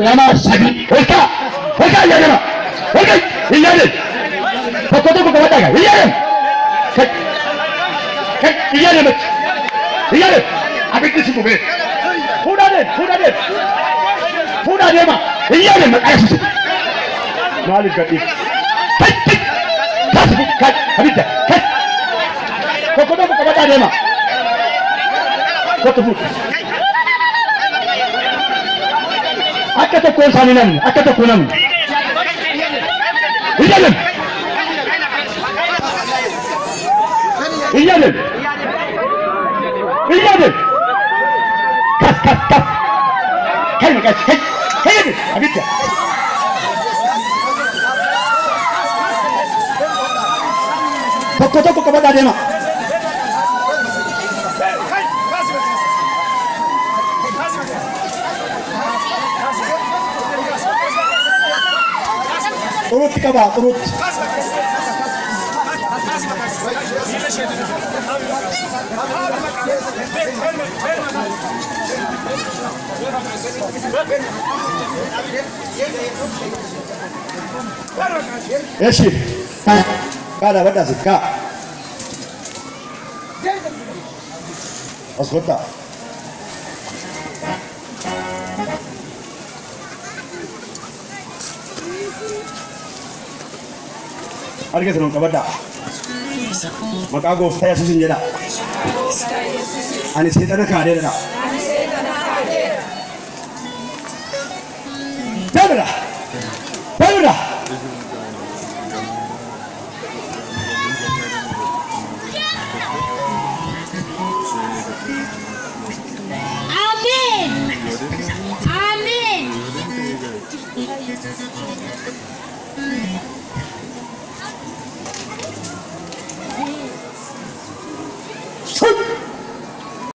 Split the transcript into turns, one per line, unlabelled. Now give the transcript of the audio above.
lama sadi olka iyyaadama olka iyyaadam tokko tokko qabadhaa iyyaadam iyyaadam abiddi si bubee fuudhaa deema iyyaadam maqaa yesuusi maaliif gadhiif abidda tokko tokko qabadhaa deema kottu fuudhu akka tokko isaanii namni akka tokko namni iyyaadam kas kai maqaa kai abidda tokko tokko qabadhaa deema xurutti qabaa xurutti eshi kada bada sikka ascolta argite non kabada maka gooftaa yesuusin jedha ani seexana kaadeera Tabra Amen.